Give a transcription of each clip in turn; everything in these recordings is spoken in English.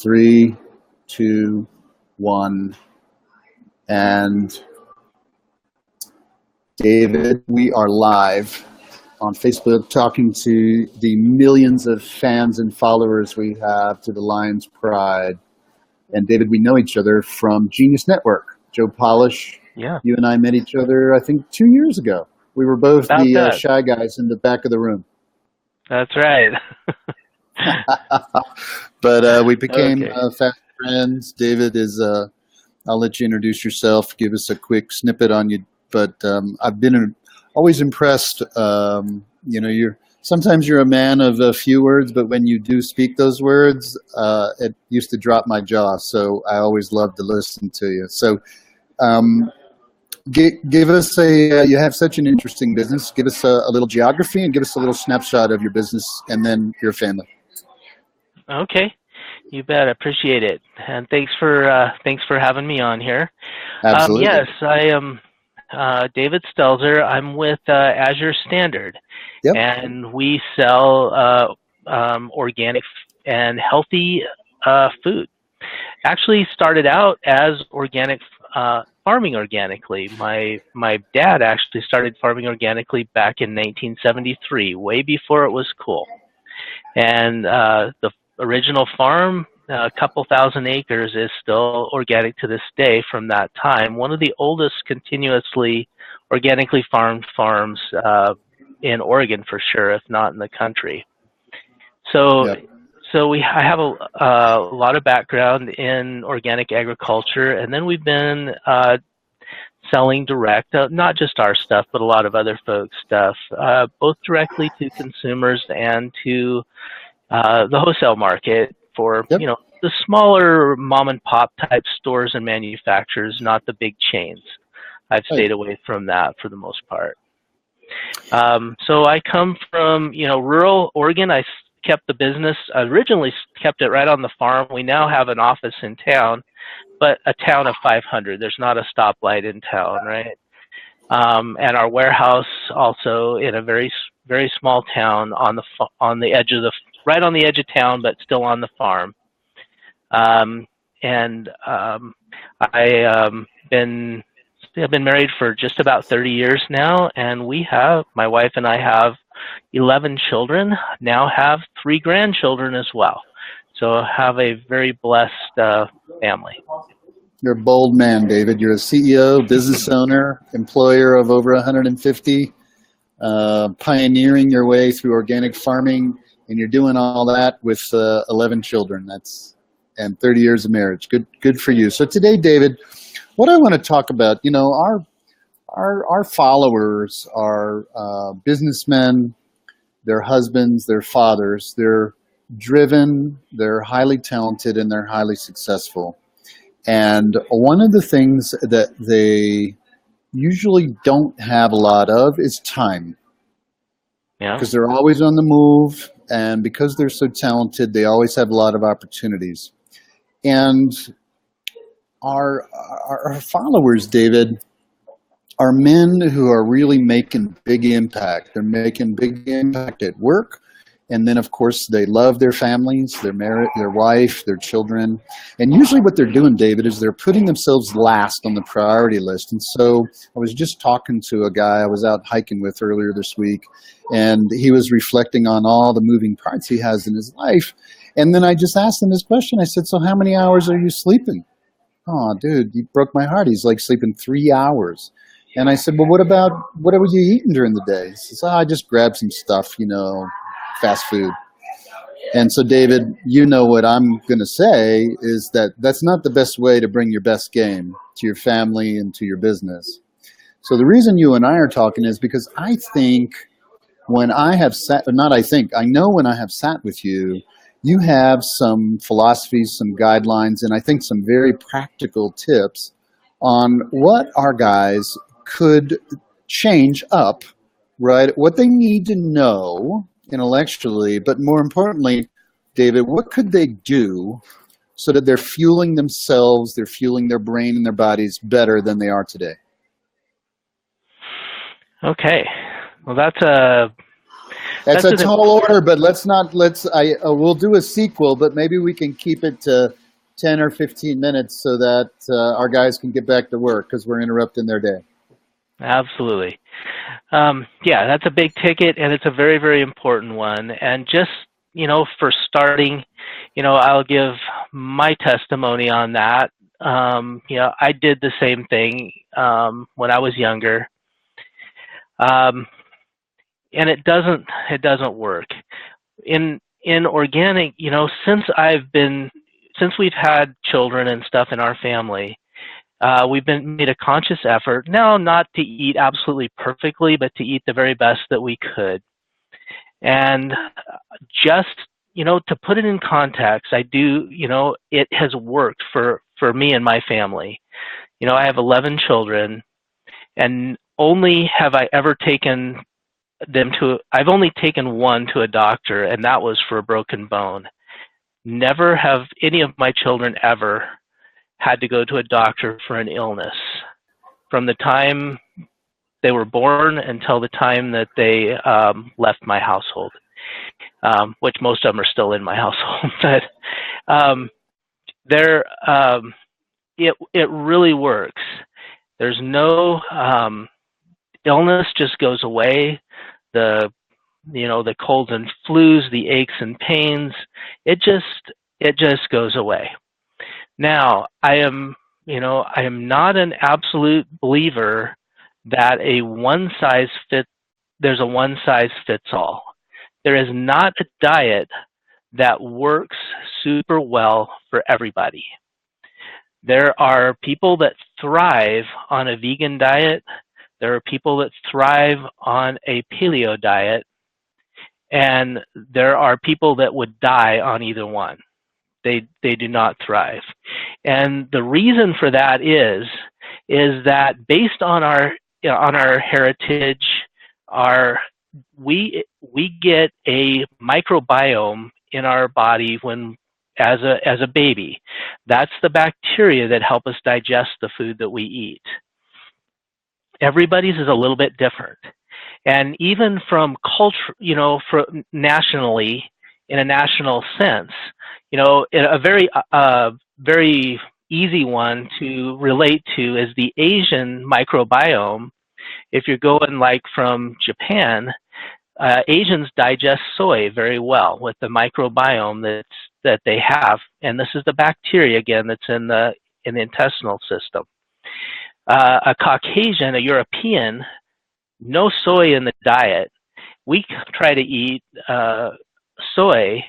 Three, two, one. And David, we are live on Facebook talking to the millions of fans and followers we have to the Lions Pride. And David, we know each other from Genius Network. Joe Polish, Yeah, you and I met each other, I think, 2 years ago. We were both about the that. shy guys in the back of the room. That's right. But we became Okay. fast friends. David is, I'll let you introduce yourself, give us a quick snippet on you. But I've been always impressed. Sometimes you're a man of a few words, but when you do speak those words, it used to drop my jaw. So I always love to listen to you. So um, give us you have such an interesting business. Give us a little geography and give us a little snapshot of your business and then your family. Okay. You bet. I appreciate it. And thanks for having me on here. Absolutely. Yes, I am David Stelzer. I'm with Azure Standard, Yep. and we sell organic and healthy food. Actually started out as organic farming organically. My dad actually started farming organically back in 1973, way before it was cool. And the original farm, a couple thousand acres, is still organic to this day from that time. One of the oldest continuously organically farmed farms in Oregon for sure, if not in the country. So, Yep. I have a lot of background in organic agriculture, and then we've been selling direct, not just our stuff, but a lot of other folks' stuff, both directly to consumers and to the wholesale market for Yep. the smaller mom and pop type stores and manufacturers, not the big chains. I've Right. stayed away from that for the most part. So I come from rural Oregon. I kept the business. I originally kept it right on the farm. We now have an office in town, but a town of 500. There's not a stoplight in town, right? And our warehouse also in a very small town on the edge of right on the edge of town, but still on the farm. And I been I've been married for just about 30 years now, and my wife and I have 11 children. Now have 3 grandchildren as well. So I have a very blessed family. You're a bold man, David. You're a CEO, business owner, employer of over 150, pioneering your way through organic farming, and you're doing all that with 11 children. And 30 years of marriage. Good for you. So today, David, what I want to talk about, our followers are businessmen, their husbands, their fathers. They're driven, they're highly talented, and they're highly successful. And one of the things that they usually don't have a lot of is time, Yeah. because they're always on the move, and because they're so talented, they always have a lot of opportunities. And our followers, David, are men who are really making big impact. They're making big impact at work. And then, of course, they love their families, their wife, their children. And usually what they're doing, David, is they're putting themselves last on the priority list. And so I was just talking to a guy I was out hiking with earlier this week, and he was reflecting on all the moving parts he has in his life. And then I just asked him this question. I said, so how many hours are you sleeping? Oh, dude, you broke my heart. He's like sleeping 3 hours. And I said, well, what were you eating during the day? He says, I just grabbed some stuff, fast food. And so, David, what I'm going to say is that that's not the best way to bring your best game to your family and to your business. So the reason you and I are talking is because I think when I have sat, not I think, I know when I have sat with you, you have some philosophies, some guidelines, and I think some very practical tips on what our guys could change up, right? What they need to know intellectually, but more importantly, David, what could they do so that they're fueling themselves, they're fueling their brain and their bodies better than they are today? Okay. Well, that's a It's a tall order, but we'll do a sequel, but maybe we can keep it to 10 or 15 minutes so that our guys can get back to work because we're interrupting their day. Absolutely. Yeah, that's a big ticket, and it's a very, very important one. And just, for starting, I'll give my testimony on that. I did the same thing when I was younger. And it doesn't work. In organic, since we've had children and stuff in our family, we've made a conscious effort now not to eat absolutely perfectly, but to eat the very best that we could. And just, to put it in context, it has worked for me and my family. I have 11 children, and only have I ever taken I've only taken one to a doctor, and that was for a broken bone. Never have any of my children ever had to go to a doctor for an illness from the time they were born until the time that they left my household, which most of them are still in my household. But it really works. There's no illness just goes away. The colds and flus, the aches and pains, it just goes away. Now, I am not an absolute believer that there's a one size fits all. There is not a diet that works super well for everybody. There are people that thrive on a vegan diet. There are people that thrive on a paleo diet, and there are people that would die on either one. They do not thrive. And the reason for that is that based on our heritage, we get a microbiome in our body as a baby. That's the bacteria that help us digest the food that we eat. Everybody's is a little bit different. And even from culture, nationally, in a national sense, a very easy one to relate to is the Asian microbiome. If you're going like from Japan, Asians digest soy very well with the microbiome that they have, and this is the bacteria again that's in the intestinal system. A Caucasian, a European, no soy in the diet. We try to eat soy.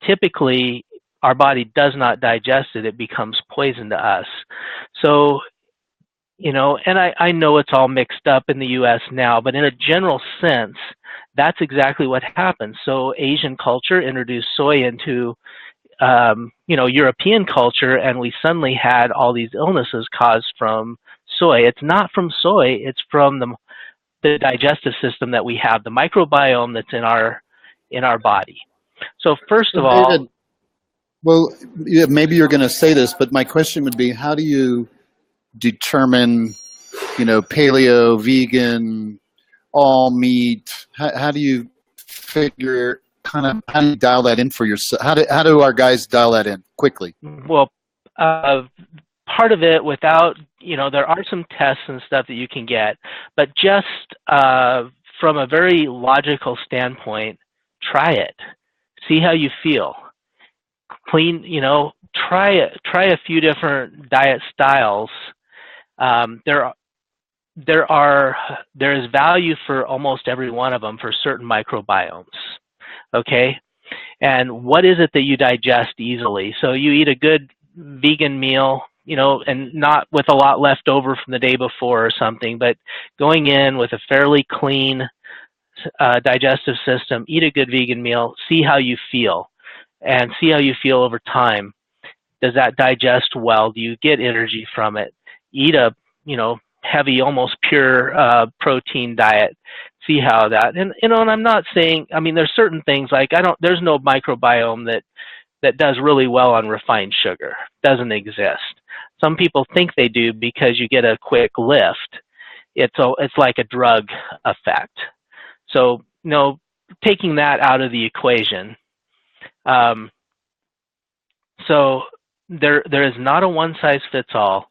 Typically, our body does not digest it. It becomes poison to us. So, and I know it's all mixed up in the U.S. now, but in a general sense, that's exactly what happens. So Asian culture introduced soy into European culture, and we suddenly had all these illnesses caused from soy. It's not from soy, it's from the digestive system that we have, the microbiome that's in our body. So first of all, David, well, yeah, maybe you're going to say this, but my question would be, how do you determine, paleo, vegan, all meat? How do you figure how do you dial that in for yourself? How do our guys dial that in quickly? Well, part of it without, there are some tests and stuff that you can get, but just from a very logical standpoint, try it. See how you feel. Try a few different diet styles. There is value for almost every one of them for certain microbiomes. Okay, and what is it that you digest easily? So you eat a good vegan meal, and not with a lot left over from the day before or something, but going in with a fairly clean digestive system, eat a good vegan meal, see how you feel, and see how you feel over time. Does that digest well? Do you get energy from it? Eat a, heavy, almost pure protein diet. See how that, and I'm not saying, there's certain things like there's no microbiome that does really well on refined sugar. Doesn't exist. Some people think they do because you get a quick lift. It's like a drug effect. So taking that out of the equation, um, so there is not a one size fits all.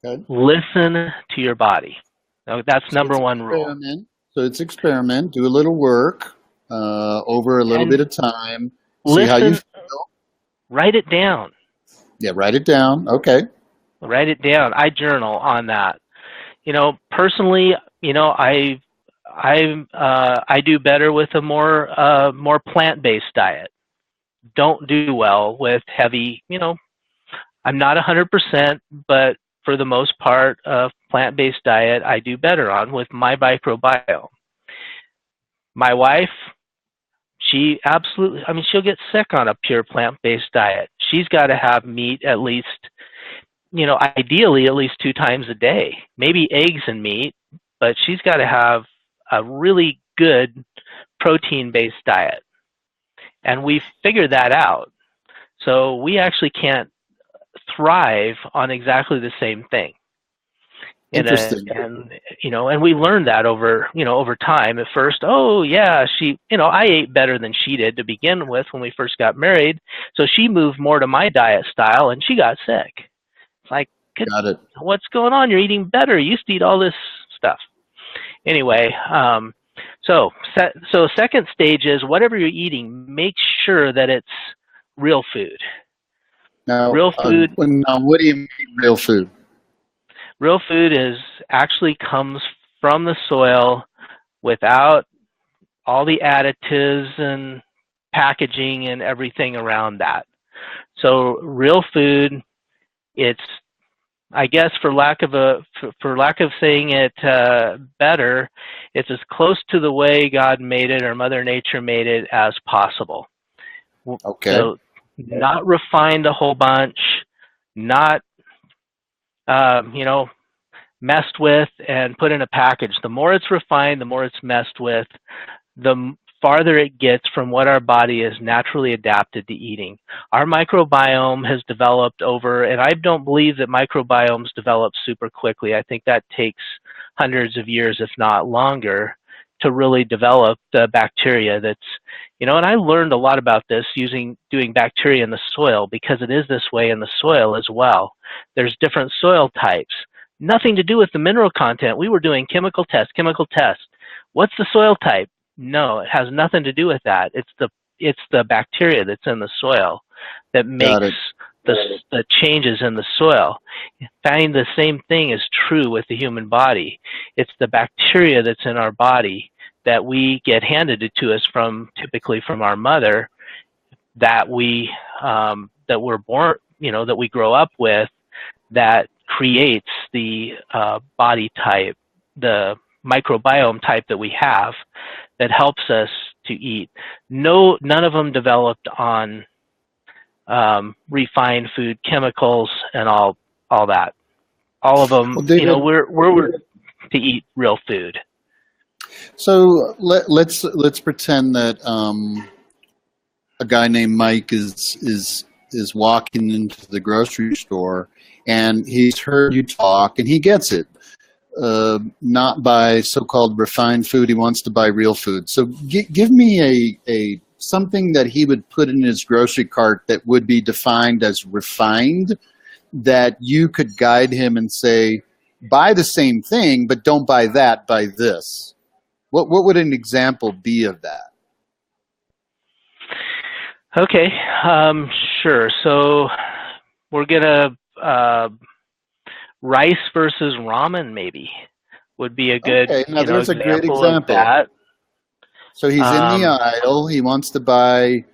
Okay. Listen to your body. Now, that's So number it's one rule. experiment. So it's experiment. Do a little work over a little bit And of time. See how you listen, feel. write it down. Yeah, write it down. Okay. Write it down. I journal on that. Personally, I do better with a more plant-based diet. Don't do well with heavy. I'm not 100%, but for the most part, plant-based diet I do better on with my microbiome. My wife, she absolutely. I mean, she'll get sick on a pure plant-based diet. She's got to have meat at least, ideally at least 2 times a day, maybe eggs and meat, but she's got to have a really good protein-based diet. And we figured that out. So we actually can't thrive on exactly the same thing. Interesting. And we learned that over time. At first, oh yeah, I ate better than she did to begin with when we first got married. So she moved more to my diet style, and she got sick. It's like, Got it. what's going on? You're eating better. You used to eat all this stuff. Anyway, so second stage is whatever you're eating, make sure that it's real food. Now, Real food. what do you mean real food? Real food actually comes from the soil without all the additives and packaging and everything around that. So real food, it's, I guess, for lack of saying it better, it's as close to the way God made it or Mother Nature made it as possible. Okay. So not refined a whole bunch, not messed with and put in a package. The more it's refined, the more it's messed with, the farther it gets from what our body is naturally adapted to eating. Our microbiome has developed and I don't believe that microbiomes develop super quickly. I think that takes hundreds of years, if not longer, to really develop the bacteria and I learned a lot about this doing bacteria in the soil, because it is this way in the soil as well. There's different soil types. Nothing to do with the mineral content. We were doing chemical tests. What's the soil type? No, it has nothing to do with that. It's the bacteria that's in the soil that makes the changes in the soil. Find the same thing is true with the human body. It's the bacteria that's in our body that we get handed to us typically from our mother, that we're born, that we grow up with, that creates the body type, the microbiome type that we have, that helps us to eat. None of them developed on refined food, chemicals, and all that. All of them, Well, David, we're to eat real food. so let's pretend that a guy named Mike is walking into the grocery store, and he's heard you talk, and he gets it. Not buy so-called refined food. He wants to buy real food. So give me a something that he would put in his grocery cart that would be defined as refined, that you could guide him and say, buy the same thing, but don't buy that, buy this. What would an example be of that? Okay, sure. So we're gonna rice versus ramen maybe would be a good now there's a great example of example. that. So he's in the aisle. He wants to buy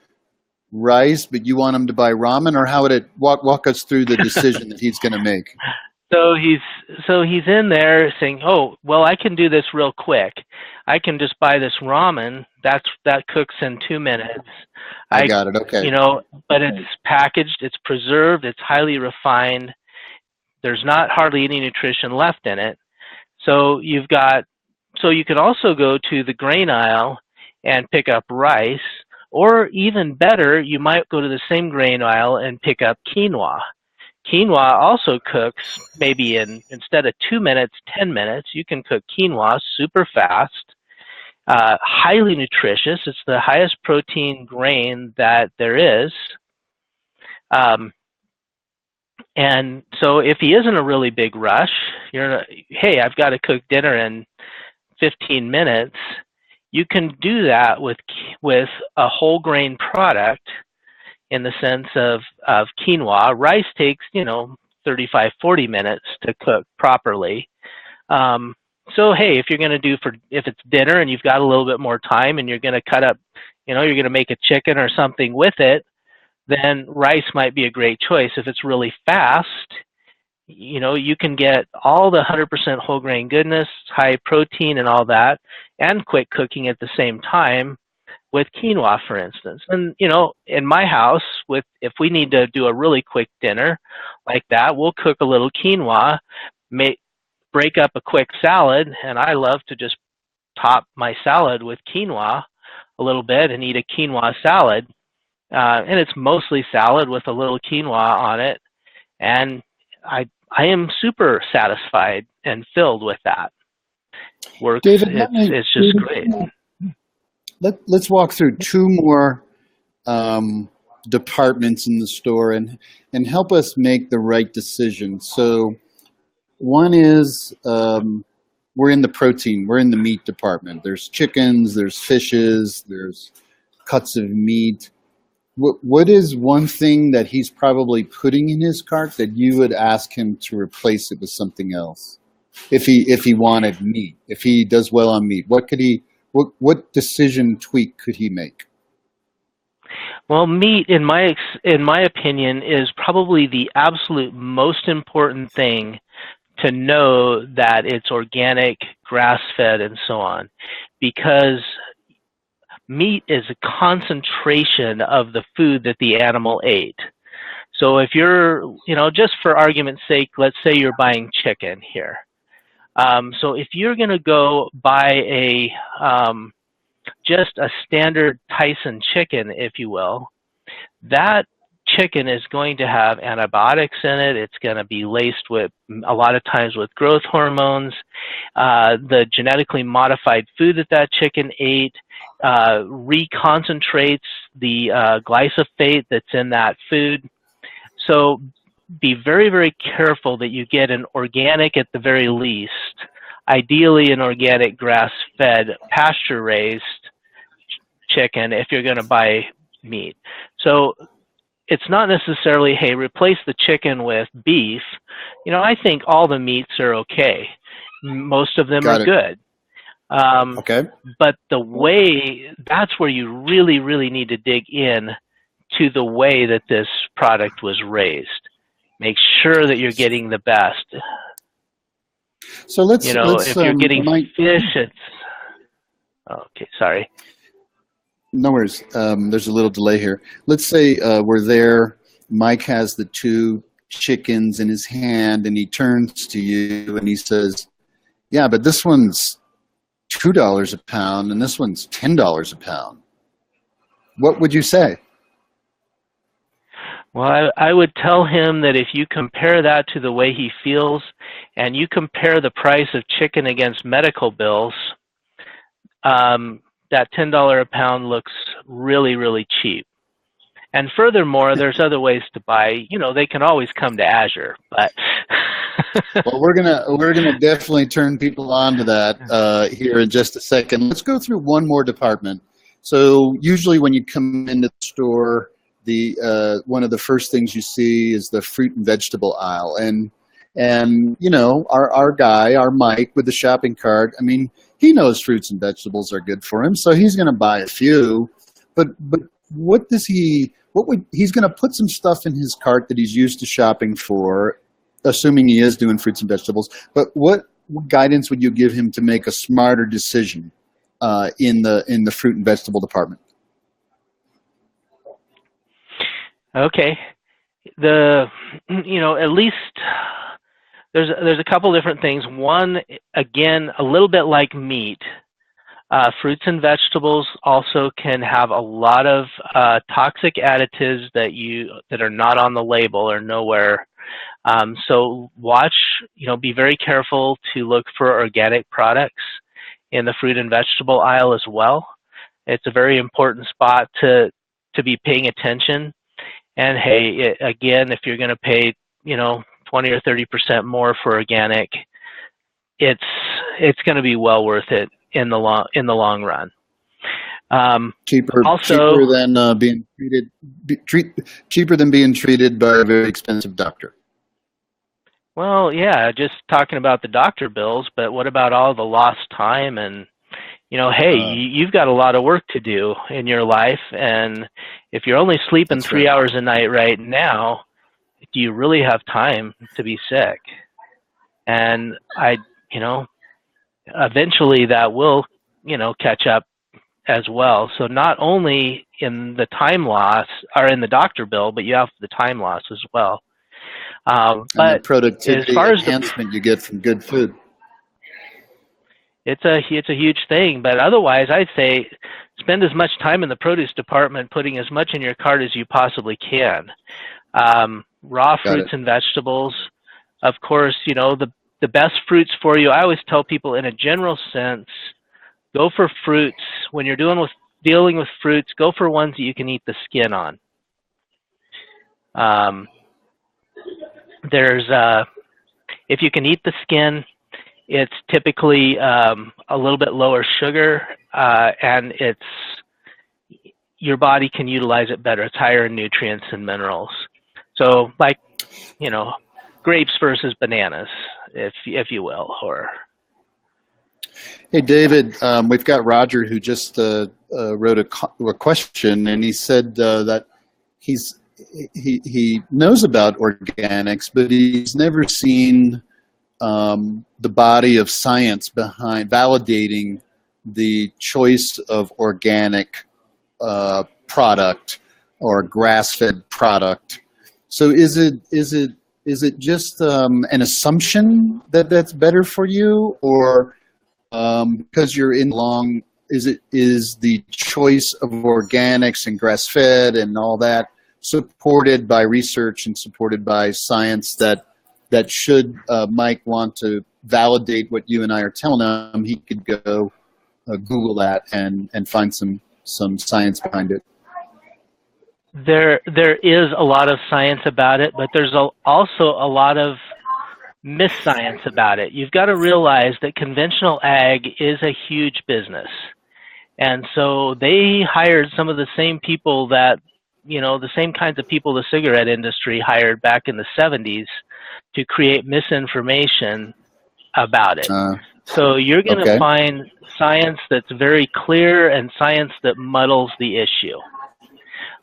rice, but you want him to buy ramen, or how would it walk us through the decision that he's going to make? So he's in there saying, "Oh, well, I can do this real quick. I can just buy this ramen. That cooks in 2 minutes. I got it. Okay. But it's packaged, it's preserved, it's highly refined. There's not hardly any nutrition left in it. So you can also go to the grain aisle and pick up rice, or even better, you might go to the same grain aisle and pick up quinoa. Quinoa also cooks maybe instead of 2 minutes, 10 minutes. You can cook quinoa super fast, highly nutritious. It's the highest protein grain that there is. And so if he is in a really big rush, hey, I've got to cook dinner in 15 minutes. You can do that with a whole grain product in the sense of quinoa. Rice takes, 35, 40 minutes to cook properly. So, hey, if you're going to if it's dinner and you've got a little bit more time and you're going to cut up, you're going to make a chicken or something with it, then rice might be a great choice. If it's really fast, you can get all the 100% whole grain goodness, high protein and all that, and quick cooking at the same time with quinoa, for instance. And, in my house, if we need to do a really quick dinner like that, we'll cook a little quinoa, break up a quick salad, and I love to just top my salad with quinoa a little bit and eat a quinoa salad. And it's mostly salad with a little quinoa on it. And I am super satisfied and filled with that. Works. David, it's just great. Let's walk through two more departments in the store and help us make the right decision. So one is we're in the protein, we're in the meat department. There's chickens, there's fishes, there's cuts of meat. What is one thing that he's probably putting in his cart that you would ask him to replace it with something else? If he wanted meat, if he does well on meat, what decision tweak could he make? Well, meat, in my opinion, is probably the absolute most important thing to know that it's organic, grass-fed, and so on, because meat is a concentration of the food that the animal ate. So if you're, just for argument's sake, let's say you're buying chicken here. So if you're going to go buy just a standard Tyson chicken, if you will, that chicken is going to have antibiotics in it. It's going to be laced with, a lot of times, with growth hormones. The genetically modified food that chicken ate reconcentrates the glyphosate that's in that food. So be very, very careful that you get an organic, at the very least, ideally an organic grass-fed, pasture-raised chicken if you're going to buy meat. So it's not necessarily, hey, replace the chicken with beef. I think all the meats are okay. Most of them are good. Okay. But that's where you really, really need to dig in to the way that this product was raised. Make sure that you're getting the best. So let's if you're getting fish, it's okay. Sorry. No worries. There's a little delay here. Let's say we're there. Mike has the two chickens in his hand, and he turns to you and he says, "Yeah, but this one's $2 a pound, and this one's $10 a pound." What would you say? Well, I would tell him that if you compare that to the way he feels, and you compare the price of chicken against medical bills, that $10 a pound looks really, really cheap. And furthermore, there's other ways to buy. They can always come to Azure, but well, we're gonna definitely turn people on to that here in just a second. Let's go through one more department. So usually when you come into the store, one of the first things you see is the fruit and vegetable aisle, and our guy, our Mike with the shopping cart. I mean, he knows fruits and vegetables are good for him, so he's going to buy a few. But he's going to put some stuff in his cart that he's used to shopping for, assuming he is doing fruits and vegetables. But what guidance would you give him to make a smarter decision in the fruit and vegetable department? Okay, at least there's a couple different things. One, again, a little bit like meat, fruits and vegetables also can have a lot of toxic additives that are not on the label or nowhere. So be very careful to look for organic products in the fruit and vegetable aisle as well. It's a very important spot to be paying attention. And hey, again, if you're going to pay, 20 or 30% more for organic, it's going to be well worth it in the long run. Cheaper than cheaper than being treated by a very expensive doctor. Well, yeah, just talking about the doctor bills, but what about all the lost time? And hey, you've got a lot of work to do in your life, and if you're only sleeping 3 hours a night right now, do you really have time to be sick? And eventually that will, catch up as well. So not only in the time loss or in the doctor bill, but you have the time loss as well. And but the productivity as far enhancement you get from good food. It's a huge thing, but otherwise I'd say spend as much time in the produce department putting as much in your cart as you possibly can. Raw fruits and vegetables, of course, the best fruits for you. I always tell people in a general sense, go for fruits. When you're dealing with fruits, go for ones that you can eat the skin on. If you can eat the skin, it's typically a little bit lower sugar, and your body can utilize it better. It's higher in nutrients and minerals. So, like, grapes versus bananas, if you will, or. Hey, David, we've got Roger who just wrote a question, and he said that he knows about organics, but he's never seen the body of science behind validating the choice of organic product or grass-fed product. So is it just an assumption that that's better for you, or because you're is the choice of organics and grass-fed and all that supported by research and supported by science that should Mike want to validate what you and I are telling him, he could go Google that and find some science behind it? There is a lot of science about it, but there's also a lot of misscience about it. You've got to realize that conventional ag is a huge business. And so they hired some of the same people that, the same kinds of people the cigarette industry hired back in the 70s to create misinformation about it. So you're going to find science that's very clear and science that muddles the issue.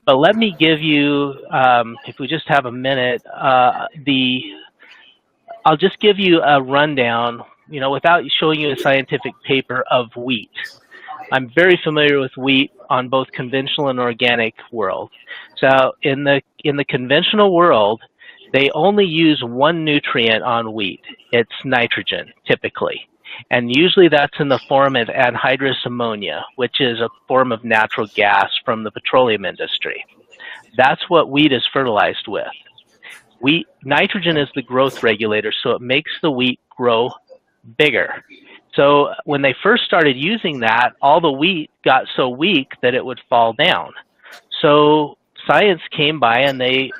But let me give you, if we just have a minute, I'll just give you a rundown, without showing you a scientific paper of wheat. I'm very familiar with wheat on both conventional and organic world. So in the conventional world, they only use one nutrient on wheat. It's nitrogen, typically. And usually that's in the form of anhydrous ammonia, which is a form of natural gas from the petroleum industry. That's what wheat is fertilized with. Nitrogen is the growth regulator, so it makes the wheat grow bigger. So when they first started using that, all the wheat got so weak that it would fall down. So science came by and they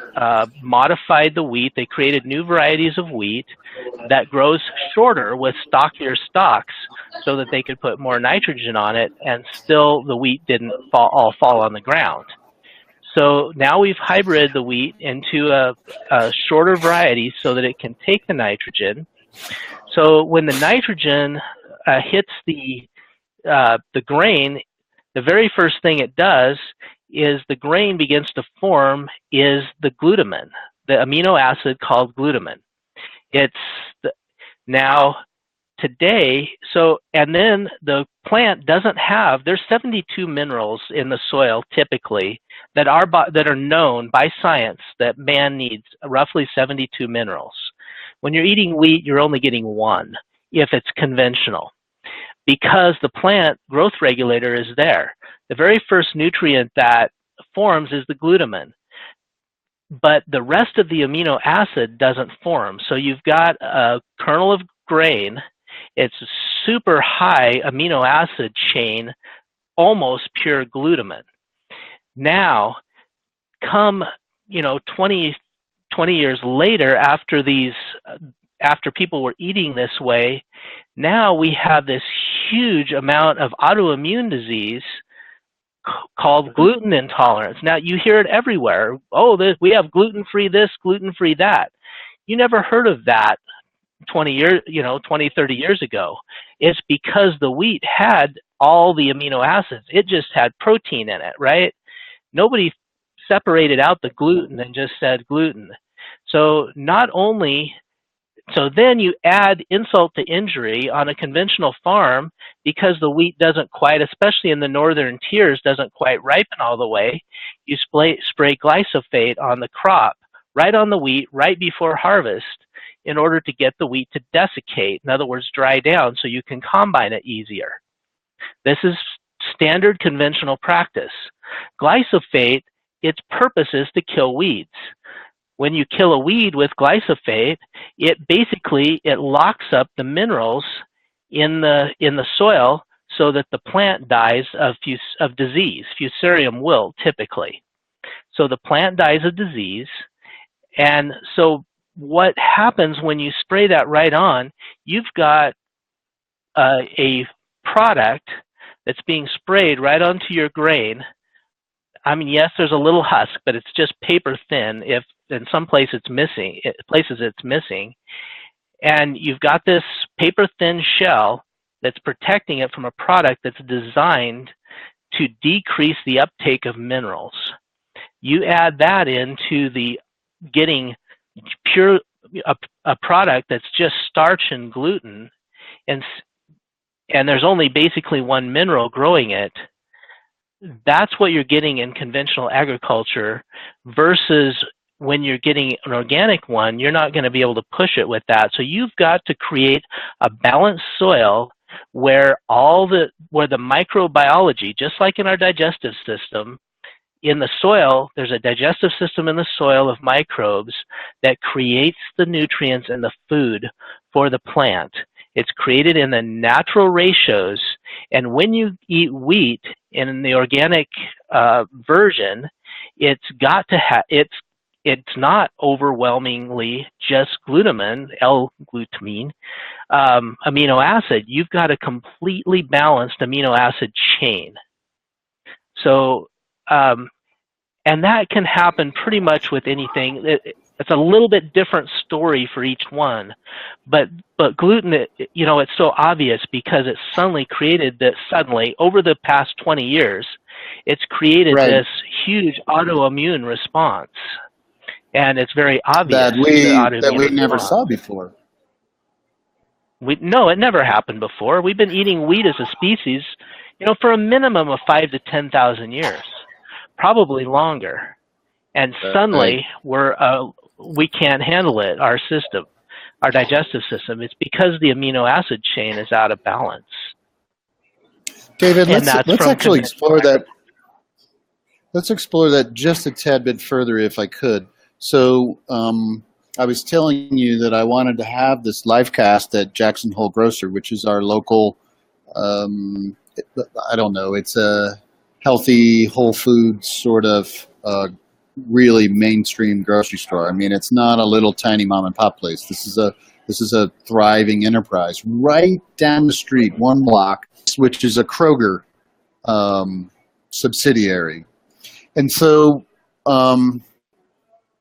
modified the wheat. They created new varieties of wheat that grows shorter with stockier stalks so that they could put more nitrogen on it, and still the wheat didn't all fall on the ground. So now we've hybrid the wheat into a shorter variety so that it can take the nitrogen. So when the nitrogen hits the grain, the very first thing it does is the grain begins to form is the glutamine, the amino acid called glutamine. Now today, and then the plant doesn't have, there's 72 minerals in the soil typically that are known by science that man needs, roughly 72 minerals. When you're eating wheat, you're only getting one if it's conventional, because the plant growth regulator is there. The very first nutrient that forms is the glutamine, but the rest of the amino acid doesn't form. So you've got a kernel of grain. It's super high amino acid chain, almost pure glutamine. Now, come 20 years later, after people were eating this way, now we have this huge amount of autoimmune disease called gluten intolerance. Now you hear it everywhere. Oh, we have gluten-free this, gluten-free that. You never heard of that 20, 30 years ago. It's because the wheat had all the amino acids. It just had protein in it, right? Nobody separated out the gluten and just said gluten. So then you add insult to injury on a conventional farm because the wheat doesn't quite, especially in the northern tiers, doesn't quite ripen all the way. You spray glyphosate on the crop, right on the wheat, right before harvest, in order to get the wheat to desiccate, in other words, dry down, so you can combine it easier. This is standard conventional practice. Glyphosate, its purpose is to kill weeds. When you kill a weed with glyphosate, it locks up the minerals in the soil so that the plant dies of disease, fusarium wilt typically. So the plant dies of disease, and so what happens when you spray that right on, you've got a product that's being sprayed right onto your grain. I mean, yes, there's a little husk, but it's just paper thin. If in some places it's missing, and you've got this paper thin shell that's protecting it from a product that's designed to decrease the uptake of minerals. You add that into getting pure a product that's just starch and gluten, and there's only basically one mineral growing it. That's what you're getting in conventional agriculture, versus when you're getting an organic one, you're not going to be able to push it with that. So you've got to create a balanced soil where the microbiology, just like in our digestive system, in the soil, there's a digestive system in the soil of microbes that creates the nutrients and the food for the plant. It's created in the natural ratios, and when you eat wheat in the organic version, it's not overwhelmingly just glutamine, L-glutamine, amino acid. You've got a completely balanced amino acid chain. So, and that can happen pretty much with anything. It's a little bit different story for each one, but gluten, it's so obvious because it's suddenly over the past 20 years, it's created this huge autoimmune response, and it's very obvious that we never saw before. No, it never happened before. We've been eating wheat as a species, for a minimum of 5,000 to 10,000 years, probably longer, and suddenly we can't handle it. Our digestive system. It's because the amino acid chain is out of balance. David, let's actually explore that. Let's explore that just a tad bit further, if I could. So I was telling you that I wanted to have this live cast at Jackson Hole Grocer, which is our local, I don't know, it's a healthy, whole foods sort of really mainstream grocery store. I mean, it's not a little tiny mom and pop place. This is a thriving enterprise right down the street, one block, which is a Kroger subsidiary. And so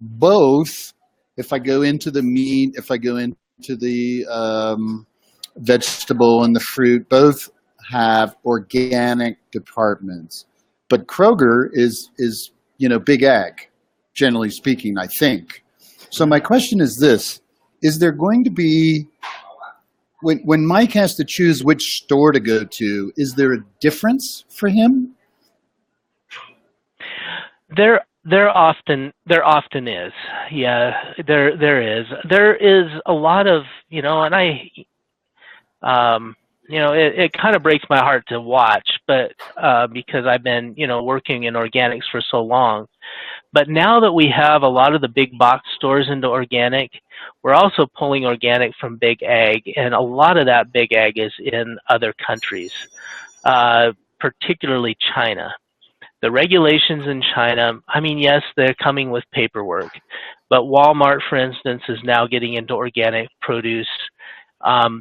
both, if I go into the meat, if I go into the vegetable and the fruit, both have organic departments. But Kroger is big ag, generally speaking, I think. So my question is this: is there going to be, when Mike has to choose which store to go to, is there a difference for him? There often is. Yeah, there is. There is a lot of, and it kind of breaks my heart to watch, but because I've been, working in organics for so long. But now that we have a lot of the big box stores into organic, we're also pulling organic from big ag, and a lot of that big ag is in other countries, particularly China. The regulations in China, I mean, yes, they're coming with paperwork, but Walmart, for instance, is now getting into organic produce.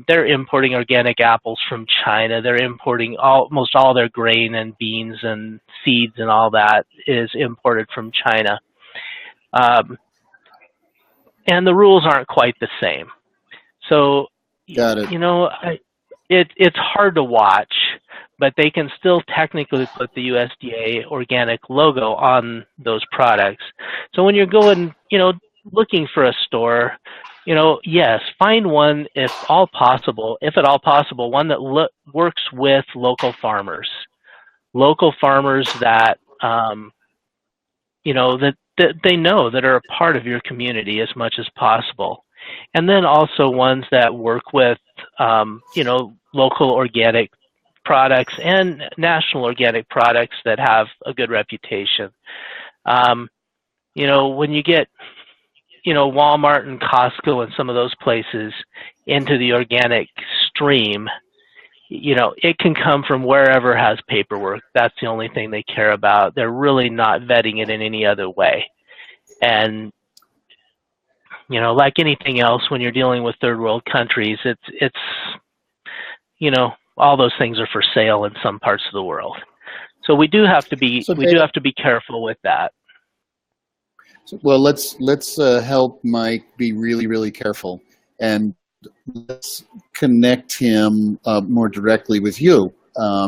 They're importing organic apples from China. They're importing almost all their grain and beans and seeds and all that is imported from China. Um, and the rules aren't quite the same. So, Got it. you know, it's hard to watch, but they can still technically put the USDA organic logo on those products. So when you're going, looking for a store, yes, find one if at all possible, one that works with local farmers that that they know that are a part of your community as much as possible. And then also ones that work with, local organic products and national organic products that have a good reputation. When you get, Walmart and Costco and some of those places into the organic stream, it can come from wherever has paperwork. That's the only thing they care about. They're really not vetting it in any other way. And, like anything else, when you're dealing with third world countries, it's all those things are for sale in some parts of the world. So we do have to be careful with that. Well, let's help Mike be really, really careful, and let's connect him more directly with you,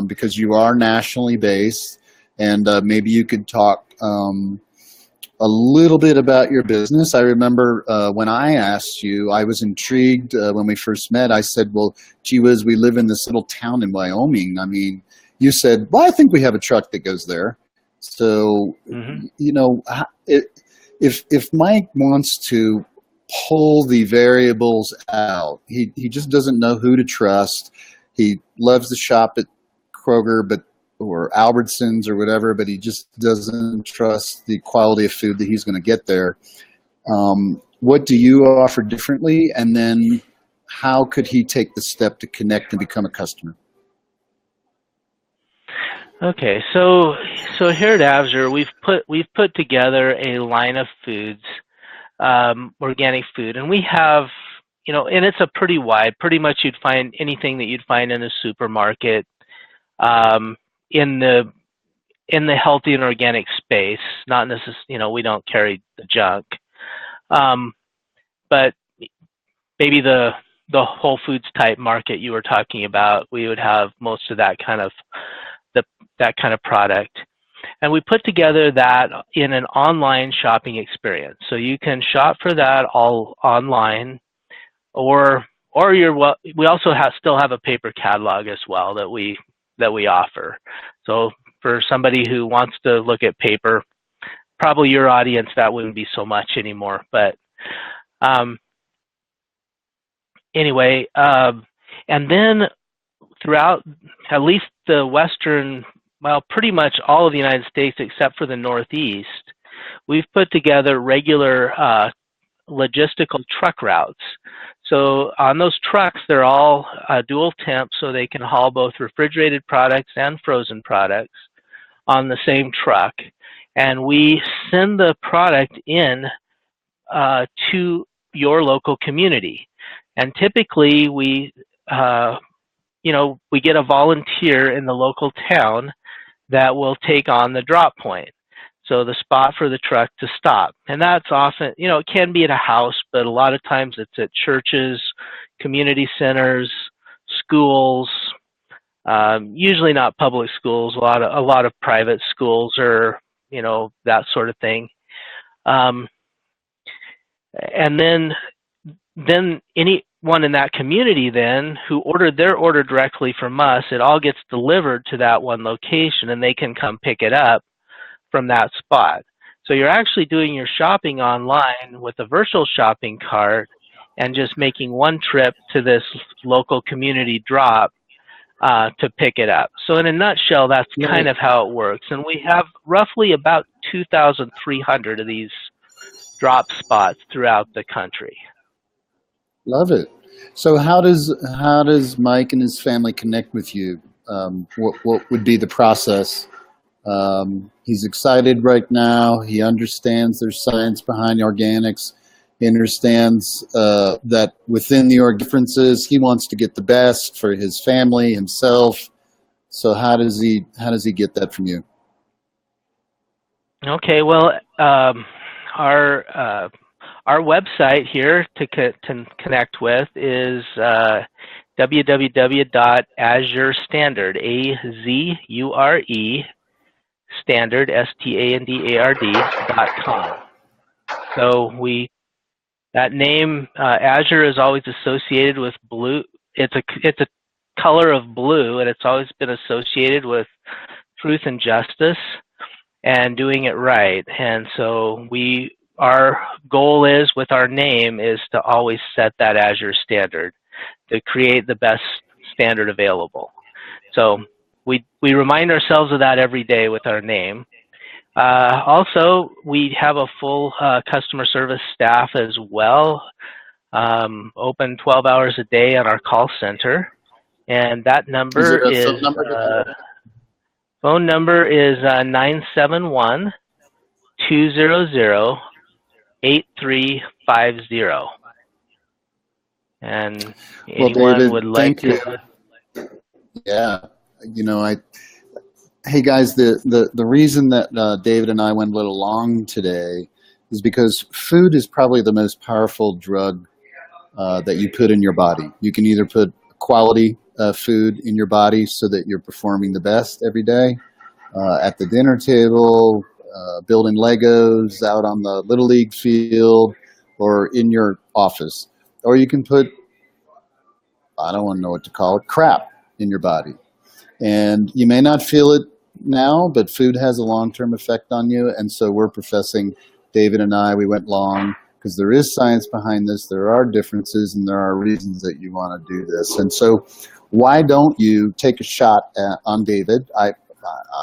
because you are nationally based, and maybe you could talk a little bit about your business. I remember when I asked you, I was intrigued when we first met. I said, well, gee whiz, we live in this little town in Wyoming. I mean, you said, well, I think we have a truck that goes there. So, if Mike wants to pull the variables out, he just doesn't know who to trust. He loves to shop at Kroger, or Albertsons or whatever, but he just doesn't trust the quality of food that he's going to get there. What do you offer differently? And then how could he take the step to connect and become a customer? Okay, so here at Avzer, we've put together a line of foods, organic food, and we have, and it's a pretty wide. Pretty much, you'd find anything that you'd find in a supermarket, in the healthy and organic space. Not necessarily, we don't carry the junk, but maybe the Whole Foods type market you were talking about, we would have most of that kind of product. And we put together that in an online shopping experience. So you can shop for that all online, or we also still have a paper catalog as well that we offer. So for somebody who wants to look at paper, probably your audience, that wouldn't be so much anymore. But anyway, and then throughout at least the western, pretty much all of the United States except for the Northeast, we've put together regular logistical truck routes. So on those trucks, they're all dual temp, so they can haul both refrigerated products and frozen products on the same truck. And we send the product in to your local community. And typically we get a volunteer in the local town that will take on the drop point. So the spot for the truck to stop. And that's often, it can be at a house, but a lot of times it's at churches, community centers, schools, usually not public schools, a lot of private schools, or, that sort of thing. And then anyone in that community then who ordered their order directly from us, it all gets delivered to that one location, and they can come pick it up from that spot. So you're actually doing your shopping online with a virtual shopping cart and just making one trip to this local community drop to pick it up. So in a nutshell, that's kind of how it works. And we have roughly about 2,300 of these drop spots throughout the country. Love it. So how does Mike and his family connect with you? What would be the process? He's excited right now. He understands there's science behind organics. He understands that within the org differences, he wants to get the best for his family, himself. So how does he get that from you? Okay, well, our our website here to connect with is www.azurestandard, A-Z-U-R-E, standard, STANDARD.com. So that name, Azure, is always associated with blue. It's a color of blue, and it's always been associated with truth and justice and doing it right. And so our goal is with our name is to always set that Azure standard, to create the best standard available. So we remind ourselves of that every day with our name. Also, we have a full customer service staff as well, open 12 hours a day on our call center. And that Is number there a is phone number to call? phone number is 971-200-8350. And Well, anyone would David, like thank you. to. Yeah, I hey guys, the reason that David and I went a little long today is because food is probably the most powerful drug that you put in your body. You can either put quality food in your body so that you're performing the best every day at the dinner table, building Legos out on the Little League field, or in your office. Or you can put, I don't want to know what to call it, crap in your body. And you may not feel it now, but food has a long-term effect on you. And so we're professing, David and I, we went long because there is science behind this. There are differences and there are reasons that you want to do this. And so why don't you take a shot on David? I'm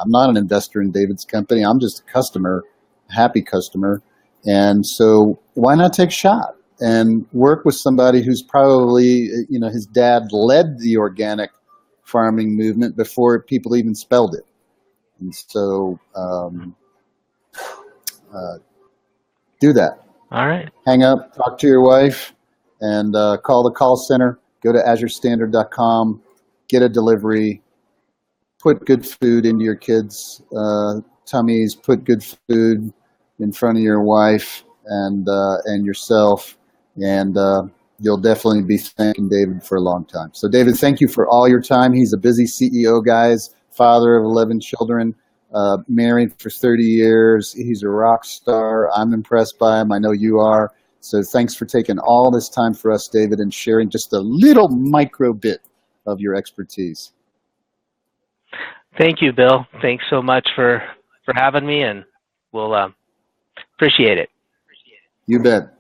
not an investor in David's company. I'm just a customer, a happy customer. And so why not take a shot and work with somebody who's probably, his dad led the organic farming movement before people even spelled it. And so do that. All right. Hang up, talk to your wife, and call the call center. Go to azurestandard.com, get a delivery, put good food into your kids' tummies, put good food in front of your wife and yourself, and you'll definitely be thanking David for a long time. So, David, thank you for all your time. He's a busy CEO, guys, father of 11 children, married for 30 years. He's a rock star. I'm impressed by him. I know you are. So thanks for taking all this time for us, David, and sharing just a little micro bit of your expertise. Thank you, Bill. Thanks so much for having me, and we'll appreciate it. You bet.